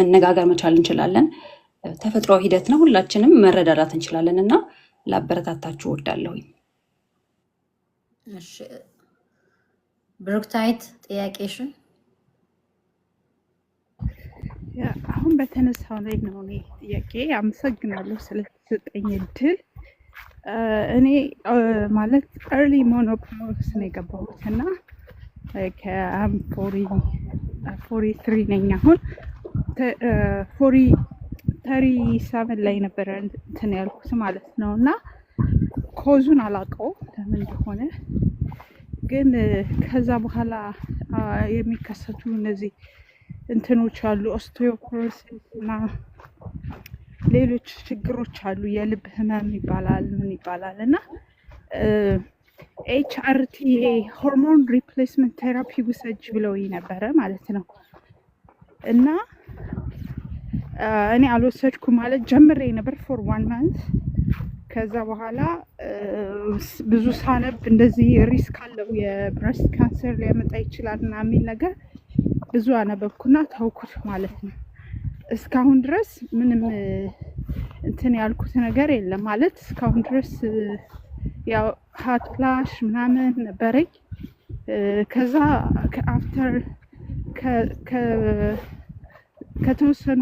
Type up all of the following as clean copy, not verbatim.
መነጋገር መቻል እንችላለን። ተፈጥሯዊ ሂደት ነው። ሁላችንም መረዳዳት እንችላለን እና ላበረታታችሁ እወዳለሁኝ። እሺ ብሩክታይት ጥያቄሽን? አሁን በተነሳው ላይ ነው እኔ ጥያቄ። አመሰግናለሁ ስለተሰጠኝ እድል። እኔ ማለት ኤርሊ ሞኖፖዝ ነው የገባሁት እና ከአም 43 ነኝ አሁን 37 ላይ ነበረ እንትን ያልኩት ማለት ነው እና ኮዙን አላውቀው ለምን እንደሆነ ግን ከዛ በኋላ የሚከሰቱ እነዚህ እንትኖች አሉ ኦስቲዮፖሮሲስ እና ሌሎች ችግሮች አሉ። የልብ ህመም ይባላል ምን ይባላል እና ኤችአርቲ ሆርሞን ሪፕሌስመንት ቴራፒ ውሰጅ ብለውኝ ነበረ ማለት ነው እና እኔ አልወሰድኩም ማለት ጀምሬ ነበር ፎር 1 month። ከዛ በኋላ ብዙ ሳነብ እንደዚህ ሪስክ አለው የብሬስት ካንሰር ሊያመጣ ይችላል እና የሚል ነገር ብዙ አነበብኩና ተውኩት ማለት ነው። እስካሁን ድረስ ምንም እንትን ያልኩት ነገር የለም ማለት እስካሁን ድረስ ያው ሃት ፍላሽ ምናምን ነበረኝ። ከዛ ከአፍተር ከተወሰኑ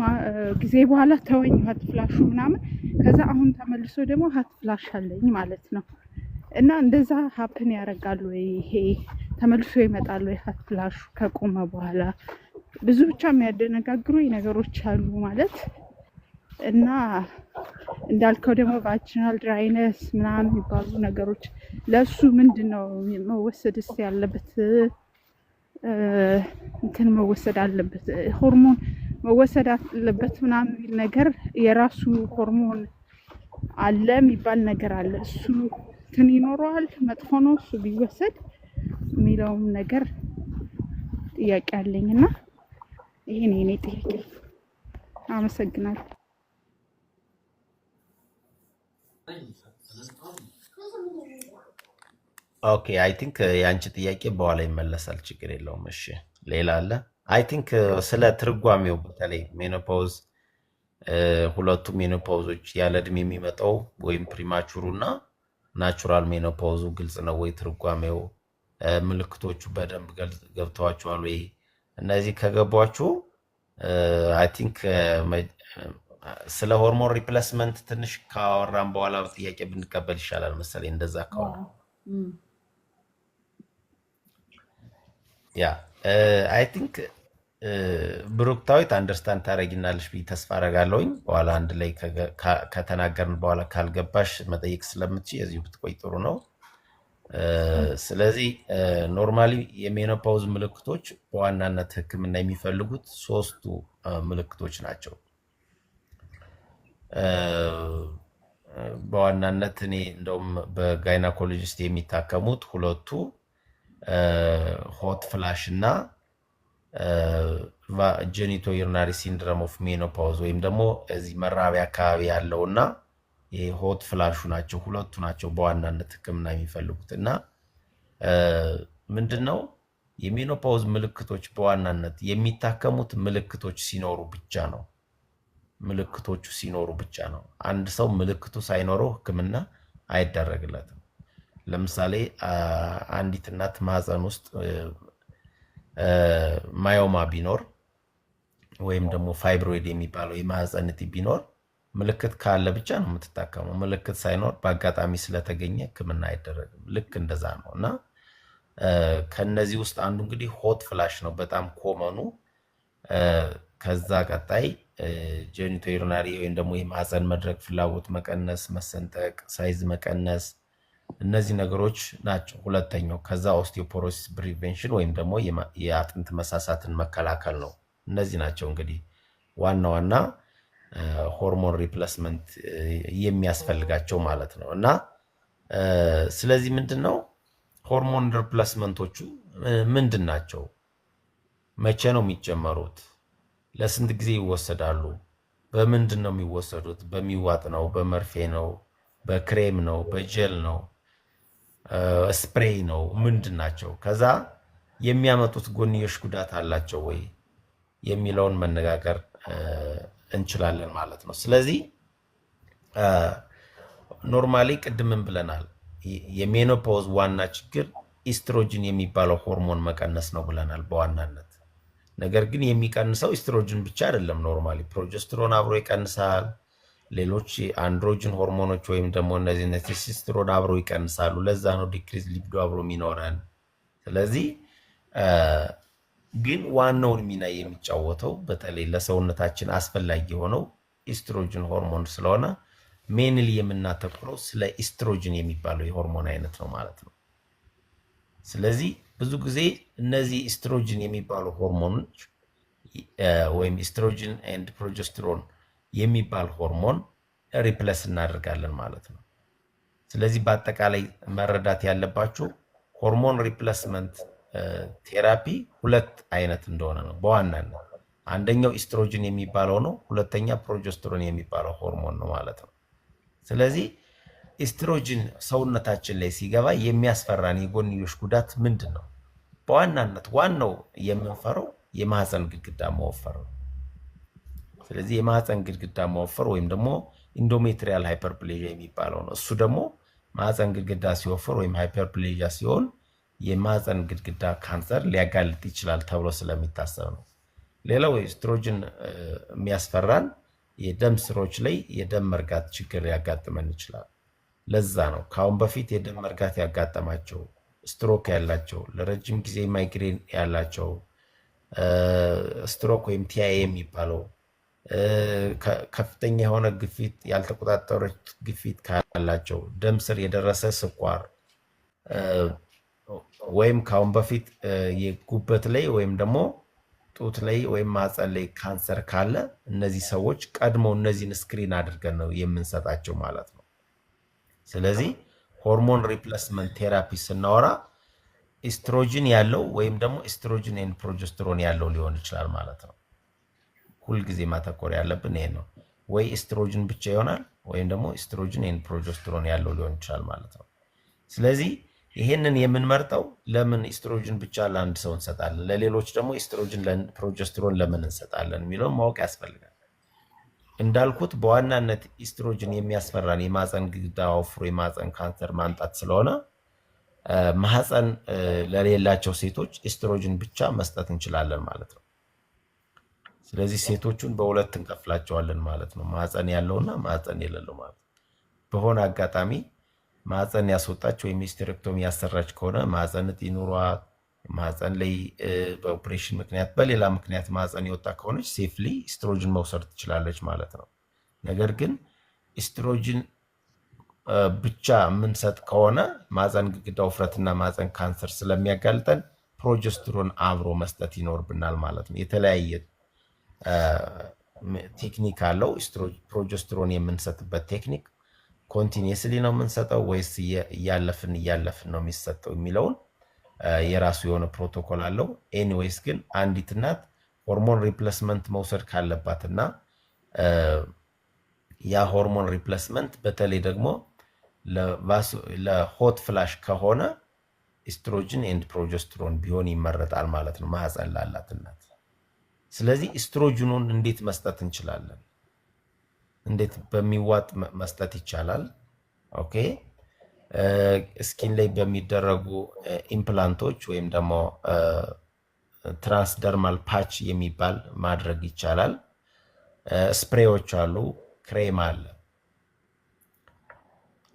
ጊዜ በኋላ ተወኝ ሃት ፍላሹ ምናምን። ከዛ አሁን ተመልሶ ደግሞ ሃት ፍላሽ አለኝ ማለት ነው እና እንደዛ ሀፕን ያደርጋሉ ወይ ይሄ ተመልሶ ይመጣሉ ሃት ፍላሹ ከቆመ በኋላ? ብዙ ብቻ የሚያደነጋግሩኝ ነገሮች አሉ ማለት እና እንዳልከው ደግሞ ቫጂናል ድራይነስ ምናምን የሚባሉ ነገሮች ለሱ ምንድነው መወሰድስ ያለበት? እንትን መወሰድ አለበት ሆርሞን መወሰድ አለበት ምናምን የሚል ነገር የራሱ ሆርሞን አለ የሚባል ነገር አለ። እሱ እንትን ይኖረዋል መጥፎ ነው እሱ ቢወሰድ የሚለውም ነገር ጥያቄ አለኝና ይሄ ነው የኔ ጥያቄ። አመሰግናለሁ። ኦኬ አይ ቲንክ ያንቺ ጥያቄ በኋላ ይመለሳል፣ ችግር የለውም። እሺ ሌላ አለ? አይ ቲንክ ስለ ትርጓሜው በተለይ ሜኖፖዝ ሁለቱ ሜኖፖዞች ያለ እድሜ የሚመጣው ወይም ፕሪማቹሩ እና ናቹራል ሜኖፖዙ ግልጽ ነው ወይ? ትርጓሜው ምልክቶቹ በደንብ ገብተዋቸዋል ወይ? እነዚህ ከገቧችሁ አይ ቲንክ ስለ ሆርሞን ሪፕሌስመንት ትንሽ ካወራን በኋላ ጥያቄ ብንቀበል ይሻላል መሰለኝ። እንደዛ ከሆነ ያ አይ ቲንክ ብሩክታዊት አንደርስታንድ ታደርጊናለሽ ብዬ ተስፋ አደርጋለሁኝ። በኋላ አንድ ላይ ከተናገርን በኋላ ካልገባሽ መጠየቅ ስለምትችይ እዚሁ ብትቆይ ጥሩ ነው። ስለዚህ ኖርማሊ የሜኖፓውዝ ምልክቶች በዋናነት ሕክምና የሚፈልጉት 3ቱ ምልክቶች ናቸው። በዋናነት እኔ እንደውም በጋይናኮሎጂስት የሚታከሙት ሁለቱ ሆት ፍላሽ እና ጀኒቶ ዩሪናሪ ሲንድሮም ኦፍ ሜኖፓውዝ ወይም ደግሞ እዚህ መራቢያ አካባቢ ያለውና የሆት ፍላሹ ናቸው። ሁለቱ ናቸው በዋናነት ህክምና የሚፈልጉት እና ምንድነው የሜኖፓውዝ ምልክቶች በዋናነት የሚታከሙት ምልክቶች ሲኖሩ ብቻ ነው። ምልክቶቹ ሲኖሩ ብቻ ነው። አንድ ሰው ምልክቱ ሳይኖረው ህክምና አይደረግለትም። ለምሳሌ አንዲት እናት ማህፀን ውስጥ ማዮማ ቢኖር ወይም ደግሞ ፋይብሮይድ የሚባለው የማህፀን እጢ ቢኖር ምልክት ካለ ብቻ ነው የምትታከመው። ምልክት ሳይኖር በአጋጣሚ ስለተገኘ ህክምና አይደረግም። ልክ እንደዛ ነው እና ከነዚህ ውስጥ አንዱ እንግዲህ ሆት ፍላሽ ነው በጣም ኮመኑ። ከዛ ቀጣይ ጀኒቶ ዩሪናሪ ወይም ደግሞ የማህፀን መድረቅ ፍላጎት መቀነስ፣ መሰንጠቅ፣ ሳይዝ መቀነስ፣ እነዚህ ነገሮች ናቸው ሁለተኛው። ከዛ ኦስቲዮፖሮሲስ ፕሪቬንሽን ወይም ደግሞ የአጥንት መሳሳትን መከላከል ነው። እነዚህ ናቸው እንግዲህ ዋና ዋና ሆርሞን ሪፕሌስመንት የሚያስፈልጋቸው ማለት ነው እና ስለዚህ ምንድነው ሆርሞን ሪፕሌስመንቶቹ ምንድን ናቸው? መቼ ነው የሚጀመሩት? ለስንት ጊዜ ይወሰዳሉ? በምንድን ነው የሚወሰዱት? በሚዋጥ ነው? በመርፌ ነው? በክሬም ነው? በጀል ነው? ስፕሬይ ነው? ምንድን ናቸው? ከዛ የሚያመጡት ጎንዮሽ ጉዳት አላቸው ወይ የሚለውን መነጋገር እንችላለን ማለት ነው። ስለዚህ ኖርማሊ ቅድምን ብለናል የሜኖፖዝ ዋና ችግር ኢስትሮጅን የሚባለው ሆርሞን መቀነስ ነው ብለናል በዋናነት። ነገር ግን የሚቀንሰው ኢስትሮጅን ብቻ አይደለም። ኖርማሊ ፕሮጀስትሮን አብሮ ይቀንሳል። ሌሎች አንድሮጅን ሆርሞኖች ወይም ደግሞ እነዚህ ቴስቶስትሮን አብሮ ይቀንሳሉ። ለዛ ነው ዲክሪዝ ሊቢዶ አብሮ የሚኖረን። ስለዚህ ግን ዋናውን ሚና የሚጫወተው በተለይ ለሰውነታችን አስፈላጊ የሆነው ኢስትሮጅን ሆርሞን ስለሆነ ሜንሊ የምናተኩረው ስለ ኢስትሮጅን የሚባለው የሆርሞን አይነት ነው ማለት ነው። ስለዚህ ብዙ ጊዜ እነዚህ ኢስትሮጅን የሚባሉ ሆርሞኖች ወይም ኢስትሮጅን ኤንድ ፕሮጀስትሮን የሚባል ሆርሞን ሪፕለስ እናደርጋለን ማለት ነው። ስለዚህ በአጠቃላይ መረዳት ያለባችሁ ሆርሞን ሪፕሌስመንት ቴራፒ ሁለት አይነት እንደሆነ ነው በዋናነት። አንደኛው ኢስትሮጅን የሚባለው ነው፣ ሁለተኛ ፕሮጀስትሮን የሚባለው ሆርሞን ነው ማለት ነው። ስለዚህ ኢስትሮጅን ሰውነታችን ላይ ሲገባ የሚያስፈራን የጎንዮሽ ጉዳት ምንድን ነው? በዋናነት ዋናው የምንፈረው የማህፀን ግድግዳ መወፈር ነው። ስለዚህ የማህፀን ግድግዳ መወፈር ወይም ደግሞ ኢንዶሜትሪያል ሃይፐርፕሌዥያ የሚባለው ነው። እሱ ደግሞ ማህፀን ግድግዳ ሲወፈር ወይም ሃይፐርፕሌዥያ ሲሆን የማህፀን ግድግዳ ካንሰር ሊያጋልጥ ይችላል ተብሎ ስለሚታሰብ ነው። ሌላው ኢስትሮጅን የሚያስፈራን የደም ስሮች ላይ የደም መርጋት ችግር ሊያጋጥመን ይችላል። ለዛ ነው ከአሁን በፊት የደም መርጋት ያጋጠማቸው፣ ስትሮክ ያላቸው፣ ለረጅም ጊዜ ማይግሬን ያላቸው፣ ስትሮክ ወይም ቲአይ የሚባለው ከፍተኛ የሆነ ግፊት፣ ያልተቆጣጠረች ግፊት ካላቸው፣ ደም ስር የደረሰ ስኳር ወይም ከአሁን በፊት የጉበት ላይ ወይም ደግሞ ጡት ላይ ወይም ማህፀን ላይ ካንሰር ካለ እነዚህ ሰዎች ቀድመው እነዚህን ስክሪን አድርገን ነው የምንሰጣቸው ማለት ነው። ስለዚህ ሆርሞን ሪፕሌስመንት ቴራፒ ስናወራ ኢስትሮጅን ያለው ወይም ደግሞ ኢስትሮጅን ኤንድ ፕሮጀስትሮን ያለው ሊሆን ይችላል ማለት ነው። ሁልጊዜ ማተኮር ያለብን ይሄ ነው። ወይ ኢስትሮጅን ብቻ ይሆናል ወይም ደግሞ ኢስትሮጅን ኤንድ ፕሮጀስትሮን ያለው ሊሆን ይችላል ማለት ነው። ስለዚህ ይሄንን የምንመርጠው ለምን ኢስትሮጅን ብቻ ለአንድ ሰው እንሰጣለን፣ ለሌሎች ደግሞ ኢስትሮጅን ፕሮጀስትሮን ለምን እንሰጣለን የሚለውን ማወቅ ያስፈልጋል። እንዳልኩት በዋናነት ኢስትሮጅን የሚያስፈራን የማህፀን ግድግዳ ወፍሮ የማህፀን ካንሰር ማምጣት ስለሆነ ማህፀን ለሌላቸው ሴቶች ኢስትሮጅን ብቻ መስጠት እንችላለን ማለት ነው። ስለዚህ ሴቶቹን በሁለት እንከፍላቸዋለን ማለት ነው፣ ማህፀን ያለውና ማህፀን የሌለው ማለት ነው። በሆነ አጋጣሚ ማህፀን ያስወጣች ወይም ሂስቴሬክቶሚ ያሰራች ከሆነ ማህፀን እጢ ኑሯት ማህፀን ላይ በኦፕሬሽን ምክንያት በሌላ ምክንያት ማህፀን የወጣ ከሆነች ሴፍሊ ኢስትሮጅን መውሰድ ትችላለች ማለት ነው። ነገር ግን ኢስትሮጅን ብቻ የምንሰጥ ከሆነ ማህፀን ግድግዳ ውፍረትና ማህፀን ካንሰር ስለሚያጋልጠን ፕሮጀስትሮን አብሮ መስጠት ይኖርብናል ማለት ነው። የተለያየ ቴክኒክ አለው ፕሮጀስትሮን የምንሰጥበት ቴክኒክ። ኮንቲኒየስሊ ነው የምንሰጠው ወይስ እያለፍን ነው የሚሰጠው የሚለውን የራሱ የሆነ ፕሮቶኮል አለው። ኤኒዌይስ ግን አንዲት እናት ሆርሞን ሪፕሌስመንት መውሰድ ካለባትና ያ ሆርሞን ሪፕሌስመንት በተለይ ደግሞ ለሆት ፍላሽ ከሆነ ኢስትሮጅን ኤንድ ፕሮጀስትሮን ቢሆን ይመረጣል ማለት ነው ማህፀን ላላት እናት። ስለዚህ ኢስትሮጅኑን እንዴት መስጠት እንችላለን? እንዴት በሚዋጥ መስጠት ይቻላል? ኦኬ ስኪን ላይ በሚደረጉ ኢምፕላንቶች ወይም ደግሞ ትራንስደርማል ፓች የሚባል ማድረግ ይቻላል። ስፕሬዎች አሉ፣ ክሬም አለ።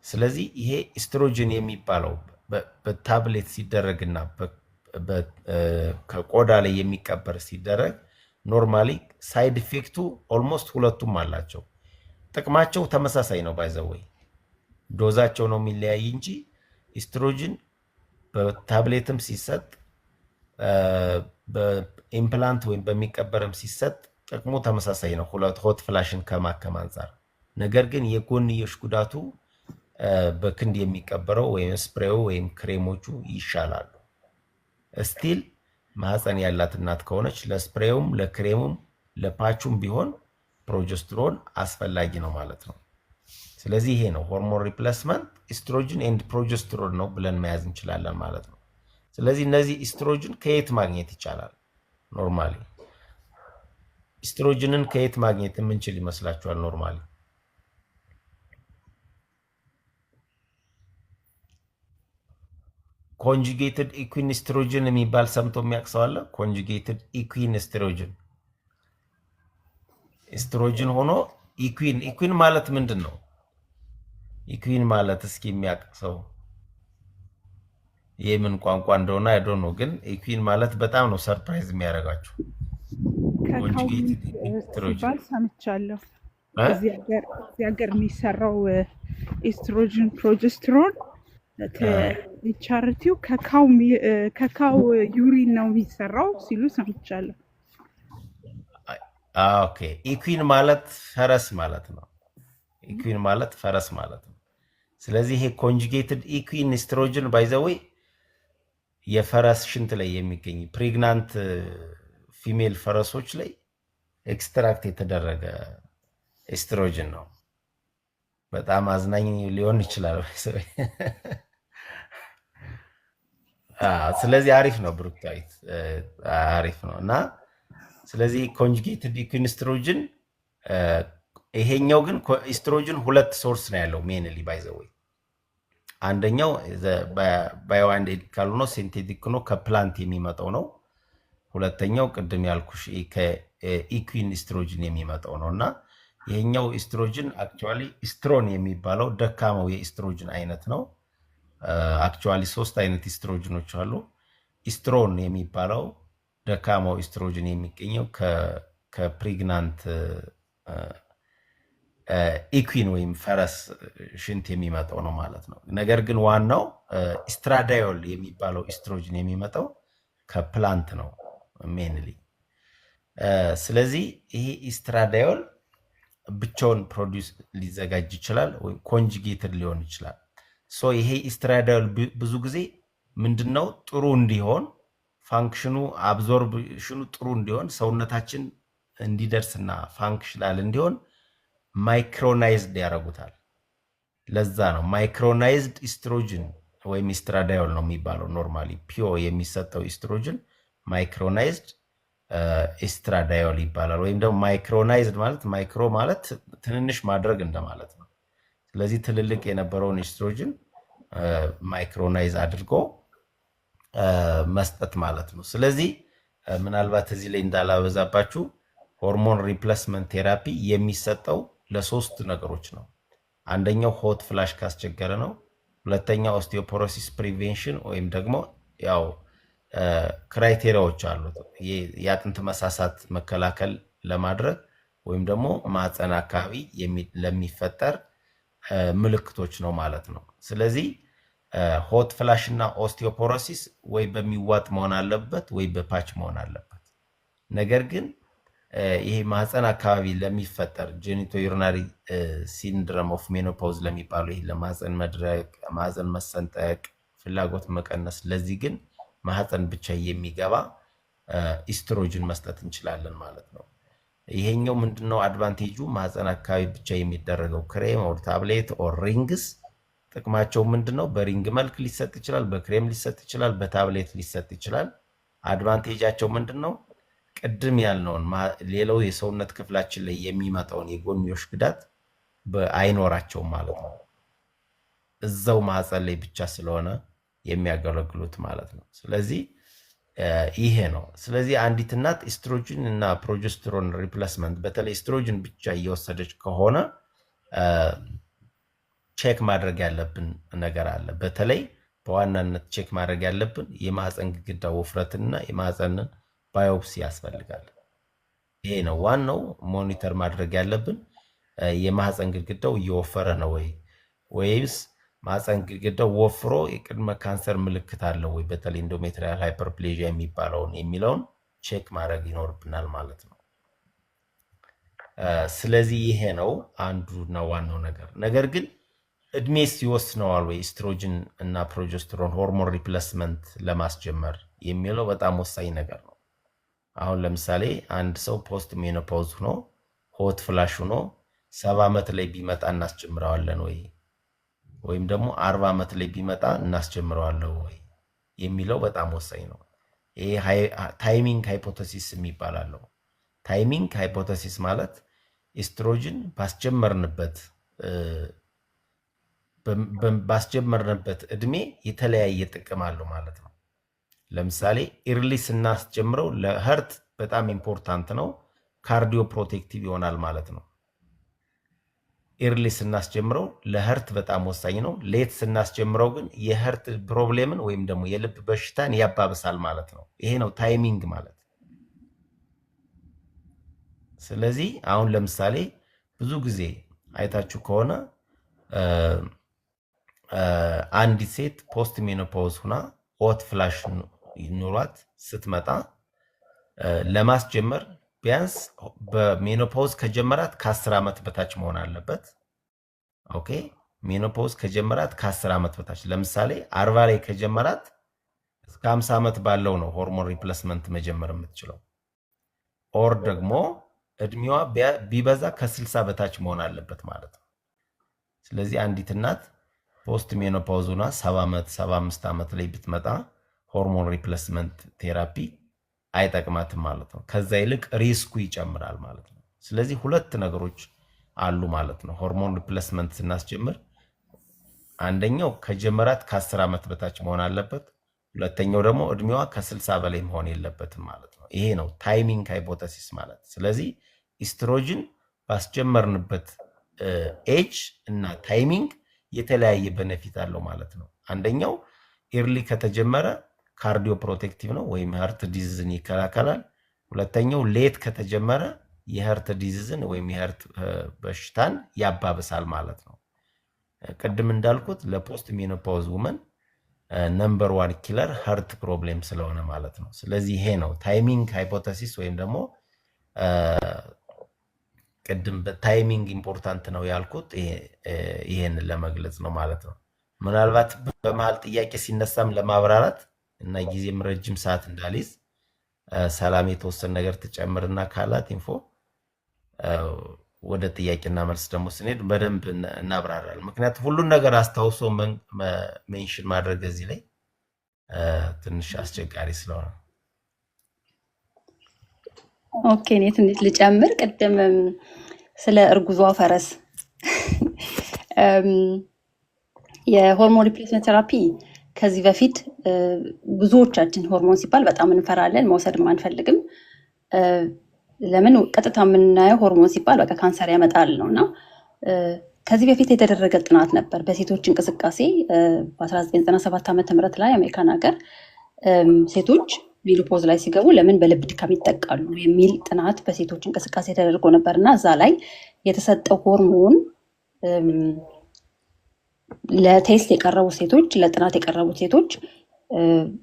ስለዚህ ይሄ ኢስትሮጅን የሚባለው በታብሌት ሲደረግና ከቆዳ ላይ የሚቀበር ሲደረግ ኖርማሊ ሳይድ ኢፌክቱ ኦልሞስት ሁለቱም አላቸው። ጥቅማቸው ተመሳሳይ ነው። ባይዘወይ ዶዛቸው ነው የሚለያይ እንጂ ኢስትሮጅን በታብሌትም ሲሰጥ በኢምፕላንት ወይም በሚቀበርም ሲሰጥ ጥቅሙ ተመሳሳይ ነው፣ ሆት ፍላሽን ከማከም አንጻር። ነገር ግን የጎንዮሽ ጉዳቱ በክንድ የሚቀበረው ወይም ስፕሬው ወይም ክሬሞቹ ይሻላሉ። ስቲል ማህፀን ያላት እናት ከሆነች ለስፕሬውም ለክሬሙም ለፓቹም ቢሆን ፕሮጀስትሮን አስፈላጊ ነው ማለት ነው። ስለዚህ ይሄ ነው ሆርሞን ሪፕሌስመንት ኢስትሮጅን ኤንድ ፕሮጀስትሮን ነው ብለን መያዝ እንችላለን ማለት ነው። ስለዚህ እነዚህ ኢስትሮጅን ከየት ማግኘት ይቻላል? ኖርማሊ ኢስትሮጅንን ከየት ማግኘት የምንችል ይመስላችኋል? ኖርማሊ ኮንጁጌትድ ኢኩዊን ኢስትሮጅን የሚባል ሰምቶ የሚያውቅ ሰው አለ? ኮንጁጌትድ ኢኩዊን ኢስትሮጅን ኢስትሮጅን ሆኖ ኢኩዊን ማለት ምንድን ነው? ኢኩዊን ማለት እስኪ የሚያውቅ ሰው የምን ቋንቋ እንደሆነ አይዶ ነው፣ ግን ኢኩዊን ማለት በጣም ነው ሰርፕራይዝ የሚያደርጋችሁ። ኮንጁጌትድ ኢስትሮጅን ሰምቻለሁ። እዚህ ሀገር የሚሰራው ኢስትሮጅን ፕሮጀስትሮን ቻርቲው ከካው ዩሪን ነው የሚሰራው ሲሉ ሰምቻለሁ። ኦኬ ኢኩዊን ማለት ፈረስ ማለት ነው። ኢኩዊን ማለት ፈረስ ማለት ነው። ስለዚህ ይሄ ኮንጁጌትድ ኢኩዊን ኢስትሮጅን ባይ ዘ ዌይ የፈረስ ሽንት ላይ የሚገኝ ፕሬግናንት ፊሜል ፈረሶች ላይ ኤክስትራክት የተደረገ ኤስትሮጅን ነው። በጣም አዝናኝ ሊሆን ይችላል። ስለዚህ አሪፍ ነው ብሩክታዊት፣ አሪፍ ነው። እና ስለዚህ ኮንጁጌትድ ኢኩዊን ኢስትሮጅን ይሄኛው ግን ኢስትሮጅን ሁለት ሶርስ ነው ያለው ሜንሊ ባይ ዘ ዌይ። አንደኛው ባዮአይዴንቲካል ሆኖ ሲንቴቲክ ሆኖ ከፕላንት የሚመጣው ነው። ሁለተኛው ቅድም ያልኩሽ ከኢኩዊን ኢስትሮጅን የሚመጣው ነው። እና ይሄኛው ኢስትሮጅን አክቹዋሊ ኢስትሮን የሚባለው ደካማው የኢስትሮጅን አይነት ነው። አክቹዋሊ 3 አይነት ኢስትሮጅኖች አሉ። ኢስትሮን የሚባለው ደካማው ኢስትሮጅን የሚገኘው ከፕሬግናንት ኢኩዊን ወይም ፈረስ ሽንት የሚመጣው ነው ማለት ነው። ነገር ግን ዋናው ኢስትራዳዮል የሚባለው ኢስትሮጅን የሚመጣው ከፕላንት ነው ሜንሊ። ስለዚህ ይሄ ኢስትራዳዮል ብቻውን ፕሮዲውስ ሊዘጋጅ ይችላል ወይም ኮንጁጌትድ ሊሆን ይችላል። ሶ ይሄ ኢስትራዳዮል ብዙ ጊዜ ምንድነው ጥሩ እንዲሆን ፋንክሽኑ አብዞርብሽኑ ጥሩ እንዲሆን ሰውነታችን እንዲደርስና ፋንክሽናል እንዲሆን ማይክሮናይዝድ ያደርጉታል። ለዛ ነው ማይክሮናይዝድ ኢስትሮጅን ወይም ኢስትራዳዮል ነው የሚባለው። ኖርማሊ ፒዮ የሚሰጠው ኢስትሮጅን ማይክሮናይዝድ ኢስትራዳዮል ይባላል። ወይም ደግሞ ማይክሮናይዝድ ማለት ማይክሮ ማለት ትንንሽ ማድረግ እንደማለት ነው። ስለዚህ ትልልቅ የነበረውን ኢስትሮጅን ማይክሮናይዝ አድርጎ መስጠት ማለት ነው። ስለዚህ ምናልባት እዚህ ላይ እንዳላበዛባችሁ ሆርሞን ሪፕሌስመንት ቴራፒ የሚሰጠው ለሶስት ነገሮች ነው። አንደኛው ሆት ፍላሽ ካስቸገረ ነው። ሁለተኛው ኦስቲዮፖሮሲስ ፕሪቬንሽን ወይም ደግሞ ያው ክራይቴሪያዎች አሉት የአጥንት መሳሳት መከላከል ለማድረግ ወይም ደግሞ ማህፀን አካባቢ ለሚፈጠር ምልክቶች ነው ማለት ነው። ስለዚህ ሆት ፍላሽ እና ኦስቲዮፖሮሲስ ወይ በሚዋጥ መሆን አለበት ወይ በፓች መሆን አለበት። ነገር ግን ይሄ ማህፀን አካባቢ ለሚፈጠር ጄኒቶ ዩሪናሪ ሲንድሮም ኦፍ ሜኖፖዝ ለሚባለው ይሄ ለማህፀን መድረቅ፣ ማህፀን መሰንጠቅ፣ ፍላጎት መቀነስ፣ ለዚህ ግን ማህፀን ብቻ የሚገባ ኢስትሮጅን መስጠት እንችላለን ማለት ነው። ይሄኛው ምንድነው አድቫንቴጁ? ማህፀን አካባቢ ብቻ የሚደረገው ክሬም ኦር ታብሌት ኦር ሪንግስ ጥቅማቸው ምንድነው? በሪንግ መልክ ሊሰጥ ይችላል፣ በክሬም ሊሰጥ ይችላል፣ በታብሌት ሊሰጥ ይችላል። አድቫንቴጃቸው ምንድነው? ቅድም ያልነውን ሌላው የሰውነት ክፍላችን ላይ የሚመጣውን የጎንዮሽ ጉዳት አይኖራቸውም ማለት ነው። እዛው ማህፀን ላይ ብቻ ስለሆነ የሚያገለግሉት ማለት ነው። ስለዚህ ይሄ ነው። ስለዚህ አንዲት እናት ኢስትሮጅን እና ፕሮጀስትሮን ሪፕሌስመንት በተለይ ኢስትሮጅን ብቻ እየወሰደች ከሆነ ቼክ ማድረግ ያለብን ነገር አለ። በተለይ በዋናነት ቼክ ማድረግ ያለብን የማህፀን ግድግዳ ውፍረትና የማህፀንን ባዮፕሲ ያስፈልጋል። ይሄ ነው ዋናው ሞኒተር ማድረግ ያለብን። የማህፀን ግድግዳው እየወፈረ ነው ወይስ ማህፀን ግድግዳው ወፍሮ የቅድመ ካንሰር ምልክት አለው ወይ፣ በተለይ ኢንዶሜትሪያል ሃይፐርፕሌዥያ የሚለውን ቼክ ማድረግ ይኖርብናል ማለት ነው። ስለዚህ ይሄ ነው አንዱና ዋናው ነገር። ነገር ግን እድሜስ ይወስነዋል ወይ ኢስትሮጅን እና ፕሮጀስትሮን ሆርሞን ሪፕሌስመንት ለማስጀመር የሚለው በጣም ወሳኝ ነገር ነው። አሁን ለምሳሌ አንድ ሰው ፖስት ሜኖፖዝ ሆኖ ሆት ፍላሽ ሆኖ 70 ዓመት ላይ ቢመጣ እናስጀምረዋለን ወይ ወይም ደግሞ 40 ዓመት ላይ ቢመጣ እናስጀምረዋለን ወይ የሚለው በጣም ወሳኝ ነው። ይሄ ታይሚንግ ሃይፖቴሲስ የሚባላለው ታይሚንግ ሃይፖቴሲስ ማለት ኤስትሮጅን ባስጀመርንበት እድሜ የተለያየ ጥቅም አለው ማለት ነው። ለምሳሌ ኢርሊ ስናስጀምረው ለሀርት በጣም ኢምፖርታንት ነው፣ ካርዲዮ ፕሮቴክቲቭ ይሆናል ማለት ነው። ኢርሊ ስናስጀምረው ለሀርት በጣም ወሳኝ ነው። ሌት ስናስጀምረው ግን የሀርት ፕሮብሌምን ወይም ደግሞ የልብ በሽታን ያባብሳል ማለት ነው። ይሄ ነው ታይሚንግ ማለት። ስለዚህ አሁን ለምሳሌ ብዙ ጊዜ አይታችሁ ከሆነ አንዲት ሴት ፖስት ሜኖፖዝ ሁና ሆት ፍላሽ ኑሯት ስትመጣ ለማስጀመር ቢያንስ በሜኖፖዝ ከጀመራት ከ10 ዓመት በታች መሆን አለበት። ኦኬ ሜኖፖዝ ከጀመራት ከ10 ዓመት በታች ለምሳሌ 40 ላይ ከጀመራት እስከ 50 ዓመት ባለው ነው ሆርሞን ሪፕሌስመንት መጀመር የምትችለው። ኦር ደግሞ እድሜዋ ቢበዛ ከ60 በታች መሆን አለበት ማለት ነው። ስለዚህ አንዲት እናት ፖስት ሜኖፖዝ ሆና 70 ዓመት 75 ዓመት ላይ ብትመጣ ሆርሞን ሪፕሌስመንት ቴራፒ አይጠቅማትም ማለት ነው። ከዛ ይልቅ ሪስኩ ይጨምራል ማለት ነው። ስለዚህ ሁለት ነገሮች አሉ ማለት ነው። ሆርሞን ሪፕሌስመንት ስናስጀምር አንደኛው ከጀመራት ከ10 ዓመት በታች መሆን አለበት። ሁለተኛው ደግሞ እድሜዋ ከ60 በላይ መሆን የለበትም ማለት ነው። ይሄ ነው ታይሚንግ ሃይፖቴሲስ ማለት። ስለዚህ ኢስትሮጅን ባስጀመርንበት ኤጅ እና ታይሚንግ የተለያየ ቤኔፊት አለው ማለት ነው። አንደኛው ኢርሊ ከተጀመረ ካርዲዮ ፕሮቴክቲቭ ነው ወይም ሃርት ዲዚዝን ይከላከላል። ሁለተኛው ሌት ከተጀመረ የሃርት ዲዚዝን ወይም የሃርት በሽታን ያባብሳል ማለት ነው። ቅድም እንዳልኩት ለፖስት ሜኖፖዝ ውመን ነምበር 1 ኪለር ሃርት ፕሮብሌም ስለሆነ ማለት ነው። ስለዚህ ይሄ ነው ታይሚንግ ሃይፖቴሲስ ወይም ደግሞ ቅድም በታይሚንግ ኢምፖርታንት ነው ያልኩት ይሄን ለመግለጽ ነው ማለት ነው። ምናልባት በመሃል ጥያቄ ሲነሳም ለማብራራት እና ጊዜም ረጅም ሰዓት እንዳልይዝ ሰላም የተወሰነ ነገር ተጨምርና ካላት ኢንፎ ወደ ጥያቄና መልስ ደግሞ ስንሄድ በደንብ እናብራራለን። ምክንያቱም ሁሉን ነገር አስታውሶ ሜንሽን ማድረግ እዚህ ላይ ትንሽ አስቸጋሪ ስለሆነ ኦኬ እኔ ትንሽ ልጨምር። ቅድም ስለ እርጉዟ ፈረስ የሆርሞን ሪፕሌስመንት ቴራፒ ከዚህ በፊት ብዙዎቻችን ሆርሞን ሲባል በጣም እንፈራለን፣ መውሰድም አንፈልግም። ለምን ቀጥታ የምናየው ሆርሞን ሲባል በቃ ካንሰር ያመጣል ነው እና ከዚህ በፊት የተደረገ ጥናት ነበር በሴቶች እንቅስቃሴ በ1997 ዓ.ም ላይ አሜሪካን ሀገር ሴቶች ሜኖፖዝ ላይ ሲገቡ ለምን በልብ ድካም ይጠቃሉ የሚል ጥናት በሴቶች እንቅስቃሴ ተደርጎ ነበር እና እዛ ላይ የተሰጠው ሆርሞን ለቴስት የቀረቡ ሴቶች ለጥናት የቀረቡት ሴቶች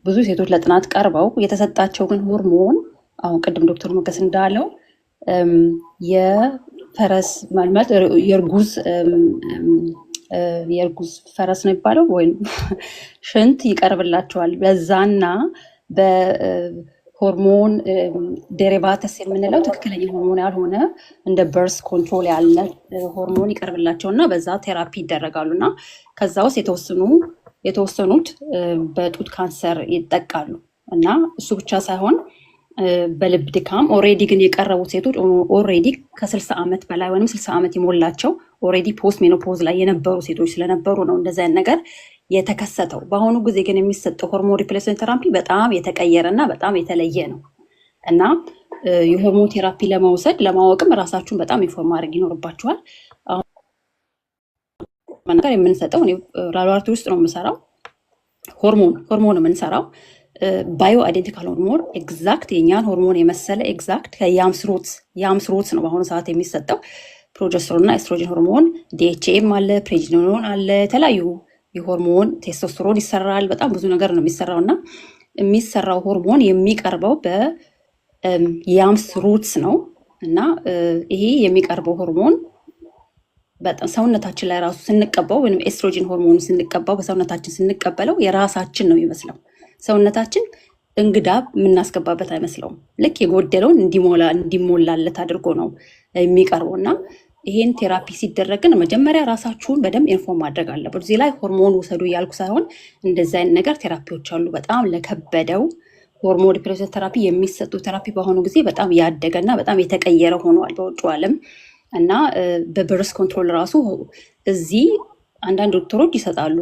ብዙ ሴቶች ለጥናት ቀርበው የተሰጣቸው ግን ሆርሞን አሁን ቅድም ዶክተር ሞገስ እንዳለው የፈረስ ማለት የእርጉዝ ፈረስ ነው የሚባለው ወይም ሽንት ይቀርብላቸዋል። በዛና በሆርሞን ዴሪቫተስ የምንለው ትክክለኛ ሆርሞን ያልሆነ እንደ በርስ ኮንትሮል ያለ ሆርሞን ይቀርብላቸውና በዛ ቴራፒ ይደረጋሉ እና ከዛ ውስጥ የተወሰኑት በጡት ካንሰር ይጠቃሉ እና እሱ ብቻ ሳይሆን በልብ ድካም ኦሬዲ ግን የቀረቡት ሴቶች ኦሬዲ ከ60 ዓመት በላይ ወይም 60 ዓመት የሞላቸው ኦሬዲ ፖስት ሜኖፖዝ ላይ የነበሩ ሴቶች ስለነበሩ ነው እንደዚህ አይነት ነገር የተከሰተው። በአሁኑ ጊዜ ግን የሚሰጠው ሆርሞን ሪፕሌስመንት ቴራፒ በጣም የተቀየረ እና በጣም የተለየ ነው እና የሆርሞን ቴራፒ ለመውሰድ ለማወቅም ራሳችሁን በጣም ኢንፎርም ማድረግ ይኖርባችኋል። አሁን ነገር የምንሰጠው ላቦራቶሪ ውስጥ ነው የምሰራው። ሆርሞን የምንሰራው ባዮ አይዴንቲካል ሆርሞን ኤግዛክት የኛን ሆርሞን የመሰለ ኤግዛክት የአምስሮት ነው በአሁኑ ሰዓት የሚሰጠው። ፕሮጀስትሮን እና ኤስትሮጅን ሆርሞን ዲኤችኤም አለ፣ ፕሬጅኒኖን አለ፣ የተለያዩ የሆርሞን ቴስቶስትሮን ይሰራል። በጣም ብዙ ነገር ነው የሚሰራው እና የሚሰራው ሆርሞን የሚቀርበው በያምስ ሩትስ ነው እና ይሄ የሚቀርበው ሆርሞን በጣም ሰውነታችን ላይ ራሱ ስንቀባው ወይም ኤስትሮጅን ሆርሞን ስንቀባው በሰውነታችን ስንቀበለው የራሳችን ነው የሚመስለው። ሰውነታችን እንግዳ የምናስገባበት አይመስለውም። ልክ የጎደለውን እንዲሞላለት አድርጎ ነው የሚቀርበው እና ይሄን ቴራፒ ሲደረግን መጀመሪያ ራሳችሁን በደንብ ኢንፎርም ማድረግ አለበት። እዚህ ላይ ሆርሞን ውሰዱ እያልኩ ሳይሆን እንደዚህ አይነት ነገር ቴራፒዎች አሉ። በጣም ለከበደው ሆርሞን ሪፕሌስመንት ቴራፒ የሚሰጡ ቴራፒ በአሁኑ ጊዜ በጣም ያደገና በጣም የተቀየረ ሆኗል በውጭ ዓለም እና በበርስ ኮንትሮል ራሱ እዚህ አንዳንድ ዶክተሮች ይሰጣሉ።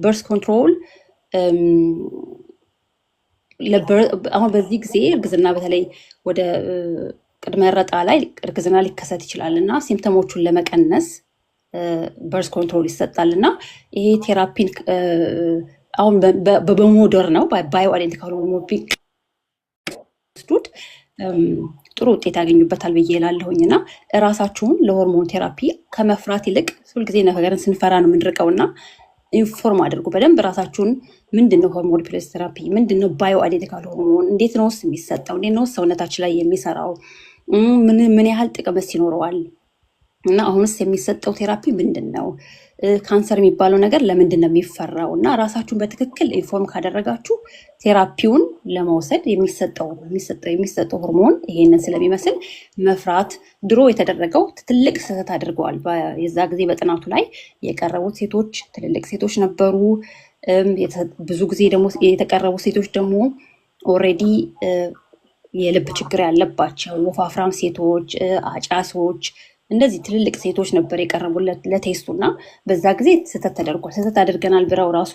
በርስ ኮንትሮል አሁን በዚህ ጊዜ እርግዝና በተለይ ወደ ቅድመ ረጣ ላይ እርግዝና ሊከሰት ይችላል እና ሲምፕተሞቹን ለመቀነስ በርስ ኮንትሮል ይሰጣል እና ይሄ ቴራፒን አሁን በሞደር ነው ባዮ አይደንቲካል ሆርሞን ቢወስዱት ጥሩ ውጤት ያገኙበታል ብዬ እላለሁኝ እና እራሳችሁን ለሆርሞን ቴራፒ ከመፍራት ይልቅ ሁልጊዜ ነገርን ስንፈራ ነው የምንርቀው እና ኢንፎርም አድርጉ በደንብ ራሳችሁን። ምንድነው ሆርሞን ሪፕሌስመንት ቴራፒ? ምንድነው ባዮ አይደንቲካል ሆርሞን? እንዴት ነው የሚሰጠው? እንዴት ነው ሰውነታችን ላይ የሚሰራው? ምን ያህል ጥቅምስ ይኖረዋል? እና አሁንስ የሚሰጠው ቴራፒ ምንድን ነው? ካንሰር የሚባለው ነገር ለምንድን ነው የሚፈራው? እና ራሳችሁን በትክክል ኢንፎርም ካደረጋችሁ ቴራፒውን ለመውሰድ የሚሰጠው ሆርሞን ይሄንን ስለሚመስል መፍራት ድሮ የተደረገው ትልቅ ስህተት አድርገዋል። የዛ ጊዜ በጥናቱ ላይ የቀረቡት ሴቶች ትልልቅ ሴቶች ነበሩ። ብዙ ጊዜ ደግሞ የተቀረቡ ሴቶች ደግሞ ኦልሬዲ የልብ ችግር ያለባቸው ወፋፍራም ሴቶች፣ አጫሶች እንደዚህ ትልልቅ ሴቶች ነበር የቀረቡለት ለቴስቱ እና በዛ ጊዜ ስህተት ተደርጓል። ስህተት አድርገናል ብለው ራሱ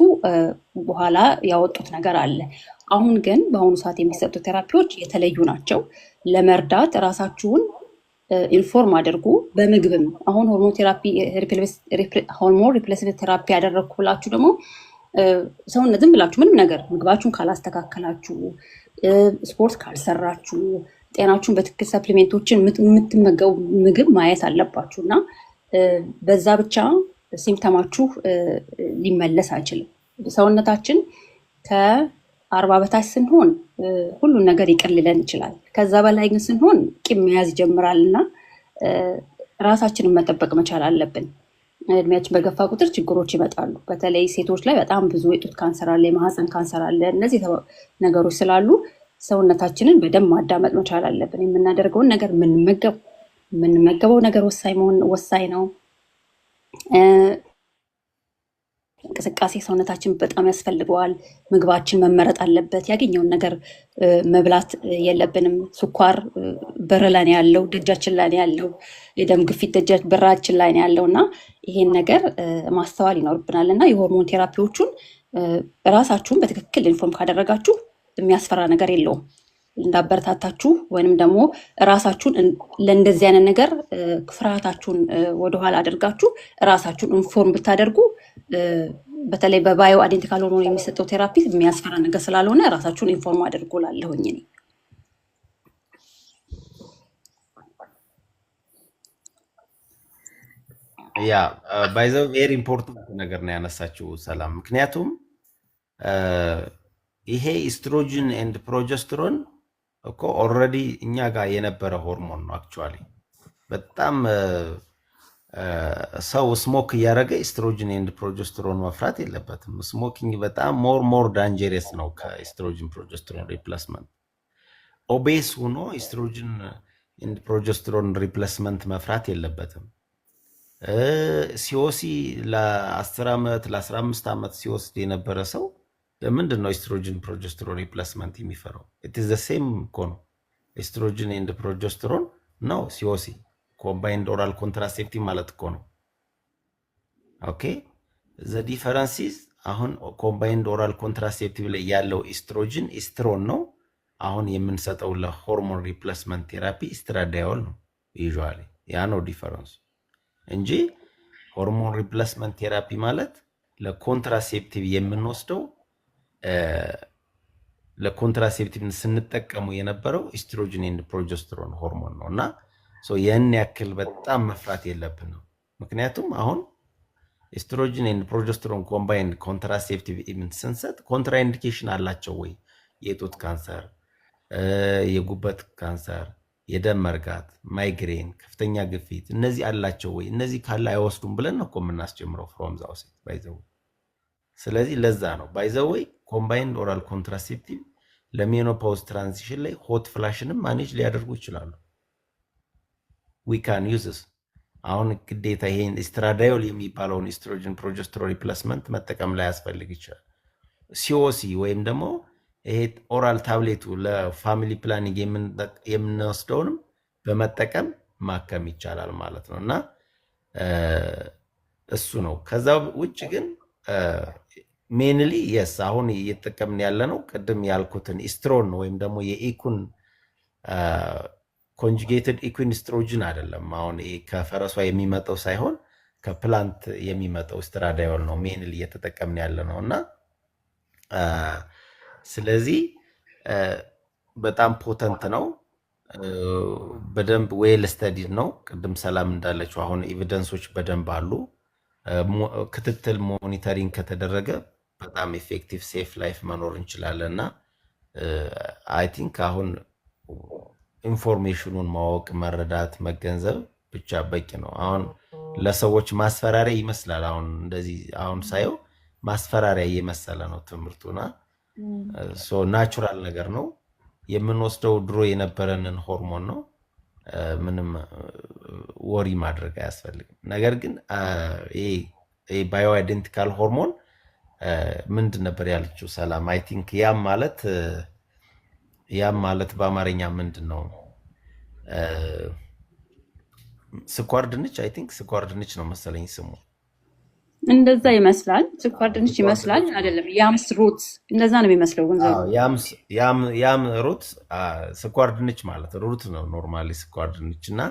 በኋላ ያወጡት ነገር አለ። አሁን ግን በአሁኑ ሰዓት የሚሰጡ ቴራፒዎች የተለዩ ናቸው። ለመርዳት ራሳችሁን ኢንፎርም አድርጉ። በምግብም አሁን ሆርሞን ሪፕሌስመንት ቴራፒ ያደረግኩ ብላችሁ ደግሞ ሰውነት ዝም ብላችሁ ምንም ነገር ምግባችሁን ካላስተካከላችሁ፣ ስፖርት ካልሰራችሁ፣ ጤናችሁን በትክክል ሰፕሊሜንቶችን የምትመገቡ ምግብ ማየት አለባችሁ እና በዛ ብቻ ሲምፕተማችሁ ሊመለስ አይችልም። ሰውነታችን ከ40 በታች ስንሆን ሁሉን ነገር ይቅር ሊለን ይችላል። ከዛ በላይ ግን ስንሆን ቂም መያዝ ይጀምራል እና ራሳችንን መጠበቅ መቻል አለብን። እድሜያችን በገፋ ቁጥር ችግሮች ይመጣሉ። በተለይ ሴቶች ላይ በጣም ብዙ የጡት ካንሰር አለ፣ የማህፀን ካንሰር አለ። እነዚህ ነገሮች ስላሉ ሰውነታችንን በደንብ ማዳመጥ መቻል አለብን። የምናደርገውን ነገር የምንመገበው ነገር ወሳኝ ነው። እንቅስቃሴ ሰውነታችን በጣም ያስፈልገዋል። ምግባችን መመረጥ አለበት። ያገኘውን ነገር መብላት የለብንም። ስኳር በር ላይ ነው ያለው፣ ደጃችን ላይ ነው ያለው። የደም ግፊት በራችን ላይ ነው ያለው እና ይሄን ነገር ማስተዋል ይኖርብናል እና የሆርሞን ቴራፒዎቹን ራሳችሁን በትክክል ኢንፎርም ካደረጋችሁ የሚያስፈራ ነገር የለውም። እንዳበረታታችሁ ወይንም ደግሞ ራሳችሁን ለእንደዚህ አይነት ነገር ፍርሃታችሁን ወደኋላ አድርጋችሁ ራሳችሁን ኢንፎርም ብታደርጉ በተለይ በባዮ አይደንቲካል ሆርሞን የሚሰጠው ቴራፒ የሚያስፈራ ነገር ስላልሆነ ራሳችሁን ኢንፎርም አድርጉ ላለሁኝ እኔ። ያ ባይዘው ቬሪ ኢምፖርታንት ነገር ነው ያነሳችው ሰላም። ምክንያቱም ይሄ ኢስትሮጅን ኤንድ ፕሮጀስትሮን እኮ ኦልሬዲ እኛ ጋር የነበረ ሆርሞን ነው። አክቹዋሊ በጣም ሰው ስሞክ እያደረገ ኢስትሮጅን ኤንድ ፕሮጀስትሮን መፍራት የለበትም። ስሞኪንግ በጣም ሞር ዳንጀረስ ነው ከኢስትሮጅን ፕሮጀስትሮን ሪፕሌስመንት። ኦቤስ ሆኖ ኢስትሮጅን ኤንድ ፕሮጀስትሮን ሪፕሌስመንት መፍራት የለበትም። ሲኦሲ ለ10 ዓመት ለ15 ዓመት ሲወስድ የነበረ ሰው ለምንድን ነው ኢስትሮጅን ፕሮጀስትሮን ሪፕሌስመንት የሚፈራው? ኢት ኢዝ ዘ ሴም እኮ ነው። ኢስትሮጅን ኤንድ ፕሮጀስትሮን ነው ሲኦሲ ኮምባይንድ ኦራል ኮንትራሴፕቲቭ ማለት እኮ ነው። ኦኬ ዘ ዲፈረንስ ኢዝ አሁን ኮምባይንድ ኦራል ኮንትራሴፕቲቭ ላይ ያለው ኢስትሮጅን ኢስትሮን ነው። አሁን የምንሰጠው ለሆርሞን ሪፕሌስመንት ቴራፒ ኢስትራዳዮል ነው። ዩዥዋሊ ያ ነው ዲፈረንሱ እንጂ ሆርሞን ሪፕሌስመንት ቴራፒ ማለት ለኮንትራሴፕቲቭ የምንወስደው ለኮንትራሴፕቲቭ ስንጠቀሙ የነበረው ኢስትሮጅን ኤንድ ፕሮጀስትሮን ሆርሞን ነው እና ያን ያክል በጣም መፍራት የለብንም። ምክንያቱም አሁን ኢስትሮጅን ኤንድ ፕሮጀስትሮን ኮምባይንድ ኮንትራሴፕቲቭ ኢቨንት ስንሰጥ ኮንትራኢንዲኬሽን አላቸው ወይ? የጡት ካንሰር፣ የጉበት ካንሰር፣ የደም መርጋት፣ ማይግሬን፣ ከፍተኛ ግፊት እነዚህ አላቸው ወይ? እነዚህ ካለ አይወስዱም ብለን እኮ የምናስጀምረው ፍሮም ዛው ሴት ባይዘው። ስለዚህ ለዛ ነው ባይዘው ኮምባይንድ ኦራል ኮንትራሴፕቲቭ ለሜኖፓውዝ ትራንዚሽን ላይ ሆት ፍላሽንም ማኔጅ ሊያደርጉ ይችላሉ። ዊ ካን ዩዝስ አሁን ግዴታ ይሄን ኢስትራዳዮል የሚባለውን ኢስትሮጅን ፕሮጀስትሮን ሪፕሌስመንት መጠቀም ላይ ያስፈልግ ይችላል። ሲኦሲ ወይም ደግሞ ይሄ ኦራል ታብሌቱ ለፋሚሊ ፕላኒንግ የምንወስደውንም በመጠቀም ማከም ይቻላል ማለት ነው እና እሱ ነው። ከዛ ውጭ ግን ሜንሊ የስ አሁን እየተጠቀምን ያለ ነው ቅድም ያልኩትን ኢስትሮን ወይም ደግሞ የኢኩን ኮንጁጌትድ ኢኩን ኢስትሮጅን አይደለም። አሁን ከፈረሷ የሚመጣው ሳይሆን ከፕላንት የሚመጣው ስትራዳዮል ነው ሜንሊ እየተጠቀምን ያለ ነው እና ስለዚህ በጣም ፖተንት ነው። በደንብ ዌል ስተዲድ ነው። ቅድም ሰላም እንዳለችው አሁን ኤቪደንሶች በደንብ አሉ። ክትትል ሞኒተሪንግ ከተደረገ በጣም ኤፌክቲቭ ሴፍ ላይፍ መኖር እንችላለን እና አይ ቲንክ አሁን ኢንፎርሜሽኑን ማወቅ፣ መረዳት፣ መገንዘብ ብቻ በቂ ነው። አሁን ለሰዎች ማስፈራሪያ ይመስላል። አሁን እንደዚህ አሁን ሳየው ማስፈራሪያ እየመሰለ ነው ትምህርቱና ናቹራል ነገር ነው። የምንወስደው ድሮ የነበረንን ሆርሞን ነው። ምንም ወሪ ማድረግ አያስፈልግም። ነገር ግን ይሄ ባዮ አይደንቲካል ሆርሞን ምንድን ነበር ያለችው ሰላም? አይ ቲንክ ያም ማለት በአማርኛ ምንድን ነው? ስኳር ድንች፣ አይ ቲንክ ስኳር ድንች ነው መሰለኝ ስሙ። እንደዛ ይመስላል። ስኳር ድንች ይመስላል አይደለም? ያምስ ሩት እንደዛ ነው የሚመስለው። ያም ሩት ስኳር ድንች ማለት ሩት ነው ኖርማሊ ስኳር ድንች እና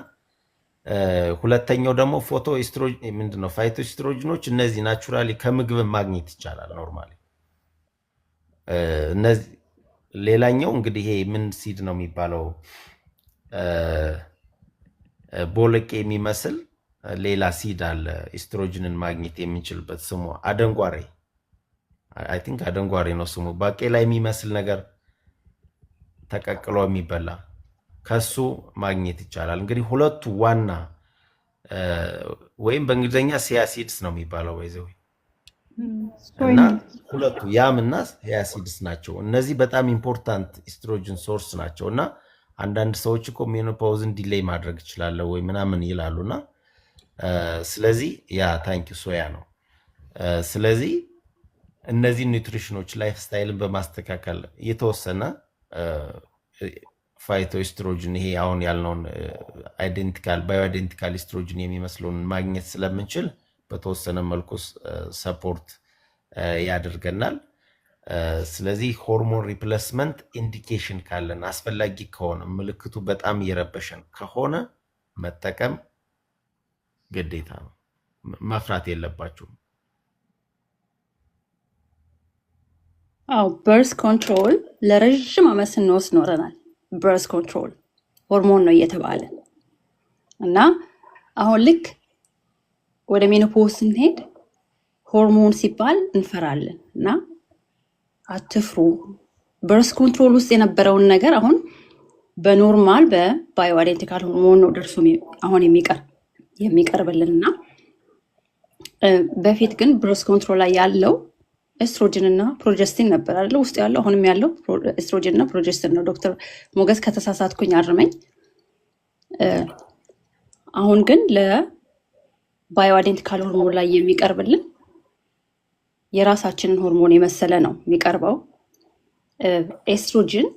ሁለተኛው ደግሞ ፎቶ ኤስትሮጅን ምንድነው? ፋይቶ ኤስትሮጅኖች እነዚህ ናቹራሊ ከምግብ ማግኘት ይቻላል ኖርማሊ እነዚህ። ሌላኛው እንግዲህ ይሄ ምን ሲድ ነው የሚባለው? ቦለቄ የሚመስል ሌላ ሲድ አለ ኤስትሮጅንን ማግኘት የምንችልበት ስሙ አደንጓሬ፣ አይ ቲንክ አደንጓሬ ነው ስሙ። ባቄላ የሚመስል ነገር ተቀቅሎ የሚበላ ከሱ ማግኘት ይቻላል። እንግዲህ ሁለቱ ዋና ወይም በእንግሊዝኛ ሲያሲድስ ነው የሚባለው ወይዘው እና ሁለቱ ያም እና ሲያሲድስ ናቸው። እነዚህ በጣም ኢምፖርታንት ኤስትሮጅን ሶርስ ናቸው እና አንዳንድ ሰዎች እኮ ሜኖፓውዝን ዲሌይ ማድረግ ይችላል ወይ ምናምን ይላሉና ስለዚህ ያ ታንኪ ሶያ ነው። ስለዚህ እነዚህ ኒውትሪሽኖች ላይፍ ስታይልን በማስተካከል የተወሰነ ፋይቶ ኤስትሮጅን ይሄ አሁን ያልነውን አይደንቲካል ባዮ አይደንቲካል ኤስትሮጅን የሚመስለውን ማግኘት ስለምንችል በተወሰነ መልኩ ሰፖርት ያደርገናል። ስለዚህ ሆርሞን ሪፕሌስመንት ኢንዲኬሽን ካለን አስፈላጊ ከሆነ ምልክቱ በጣም እየረበሸን ከሆነ መጠቀም ግዴታ ነው። መፍራት የለባችሁም። በርስ ኮንትሮል ለረዥም ዓመት ስንወስድ ኖረናል። በርስ ኮንትሮል ሆርሞን ነው እየተባለ እና አሁን ልክ ወደ ሜኖፖዝ ስንሄድ ሆርሞን ሲባል እንፈራለን እና አትፍሩ። በርስ ኮንትሮል ውስጥ የነበረውን ነገር አሁን በኖርማል በባዮ አይደንቲካል ሆርሞን ነው ደርሶ አሁን የሚቀርብልን እና በፊት ግን በርስ ኮንትሮል ላይ ያለው ኤስትሮጅን እና ፕሮጀስቲን ነበር አይደል? ውስጥ ያለው አሁንም ያለው ኤስትሮጅን እና ፕሮጀስቲን ነው። ዶክተር ሞገስ ከተሳሳትኩኝ አርመኝ። አሁን ግን ለባዮ አይደንቲካል ሆርሞን ላይ የሚቀርብልን የራሳችንን ሆርሞን የመሰለ ነው የሚቀርበው። ኤስትሮጅን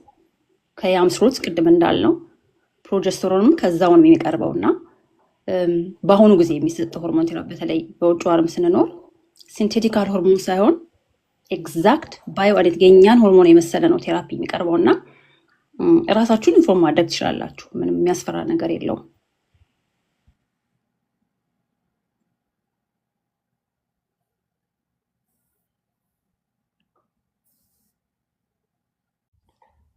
ከያምስሮት ቅድም እንዳልነው፣ ፕሮጀስተሮንም ከዛው ነው የሚቀርበው እና በአሁኑ ጊዜ የሚሰጠው ሆርሞን ቴራፒ በተለይ በውጭ ዓለም ስንኖር ሲንቴቲካል ሆርሞን ሳይሆን ኤግዛክት ባዮ የኛን ሆርሞን የመሰለ ነው ቴራፒ የሚቀርበው እና ራሳችሁን ኢንፎርም ማድረግ ትችላላችሁ። ምንም የሚያስፈራ ነገር የለውም።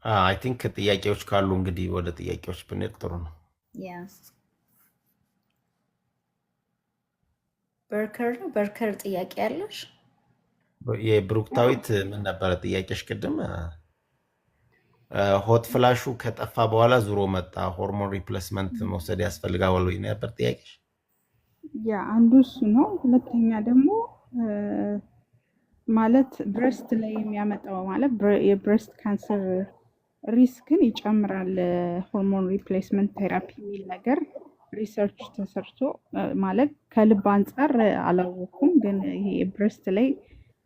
አይ ቲንክ ጥያቄዎች ካሉ እንግዲህ ወደ ጥያቄዎች ብንሄድ ጥሩ ነው። በርከር ጥያቄ ያለሽ? የብሩክታዊት ምን ነበረ ጥያቄሽ ቅድም? ሆት ፍላሹ ከጠፋ በኋላ ዙሮ መጣ፣ ሆርሞን ሪፕሌስመንት መውሰድ ያስፈልጋል ወይ ነበር ጥያቄሽ? ያ አንዱ እሱ ነው። ሁለተኛ ደግሞ ማለት ብሬስት ላይ የሚያመጣው ማለት የብሬስት ካንሰር ሪስክን ይጨምራል ሆርሞን ሪፕሌስመንት ቴራፒ የሚል ነገር ሪሰርች ተሰርቶ ማለት ከልብ አንጻር አላወኩም፣ ግን ይሄ ብሬስት ላይ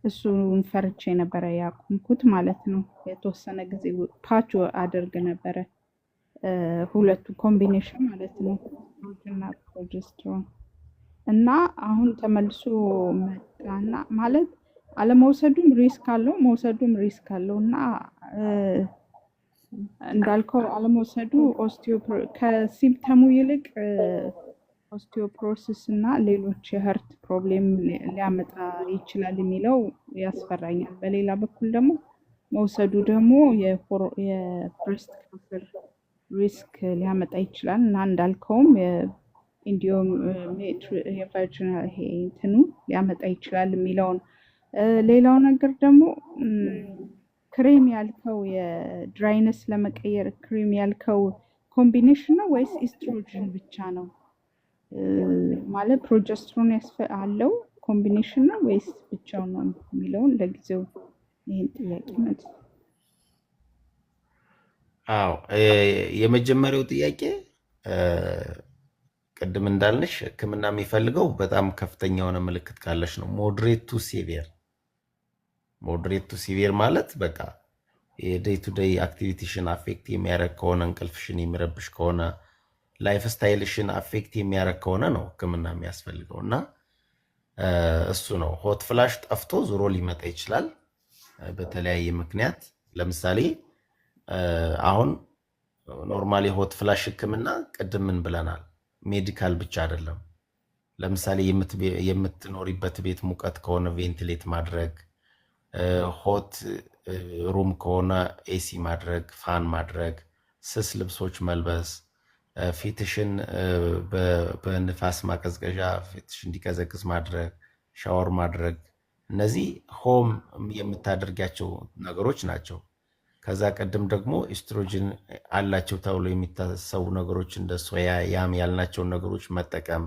እሱን ፈርቼ ነበረ ያቆምኩት ማለት ነው። የተወሰነ ጊዜ ፓች አደርግ ነበረ ሁለቱ ኮምቢኔሽን ማለት ነው ኤስትሮጅንና ፕሮጀስትሮን እና አሁን ተመልሶ መጣና ማለት አለመውሰዱም ሪስክ አለው መውሰዱም ሪስክ አለው እና እንዳልከው አለመውሰዱ ከሲምፕተሙ ይልቅ ኦስቲዮፕሮሲስ እና ሌሎች የሀርት ፕሮብሌም ሊያመጣ ይችላል የሚለው ያስፈራኛል። በሌላ በኩል ደግሞ መውሰዱ ደግሞ የብሬስት ካንሰር ሪስክ ሊያመጣ ይችላል እና እንዳልከውም የቫጂናል ይሄ እንትኑ ሊያመጣ ይችላል የሚለውን ሌላው ነገር ደግሞ ክሬም ያልከው የድራይነስ ለመቀየር ክሬም ያልከው ኮምቢኔሽን ነው ወይስ ኤስትሮጅን ብቻ ነው? ማለት ፕሮጀስትሮን አለው ኮምቢኔሽን ነው ወይስ ብቻው ነው የሚለውን ለጊዜው ይህን ጥያቄ መልስ። አዎ የመጀመሪያው ጥያቄ ቅድም እንዳልንሽ ሕክምና የሚፈልገው በጣም ከፍተኛ የሆነ ምልክት ካለሽ ነው። ሞድሬት ቱ ሲቪየር ማለት በቃ የዴይ ቱ ዴይ አክቲቪቲሽን አፌክት የሚያደርግ ከሆነ እንቅልፍሽን የሚረብሽ ከሆነ ላይፍ ስታይልሽን አፌክት የሚያደርግ ከሆነ ነው ሕክምና የሚያስፈልገው እና እሱ ነው። ሆት ፍላሽ ጠፍቶ ዞሮ ሊመጣ ይችላል በተለያየ ምክንያት። ለምሳሌ አሁን ኖርማሊ ሆት ፍላሽ ሕክምና ቅድም ምን ብለናል? ሜዲካል ብቻ አይደለም። ለምሳሌ የምትኖሪበት ቤት ሙቀት ከሆነ ቬንቲሌት ማድረግ፣ ሆት ሩም ከሆነ ኤሲ ማድረግ፣ ፋን ማድረግ፣ ስስ ልብሶች መልበስ፣ ፊትሽን በንፋስ ማቀዝቀዣ ፊትሽ እንዲቀዘቅዝ ማድረግ፣ ሻወር ማድረግ፣ እነዚህ ሆም የምታደርጋቸው ነገሮች ናቸው። ከዛ ቀደም ደግሞ ኤስትሮጅን አላቸው ተብሎ የሚታሰቡ ነገሮች እንደ ሶያ ያም ያልናቸውን ነገሮች መጠቀም፣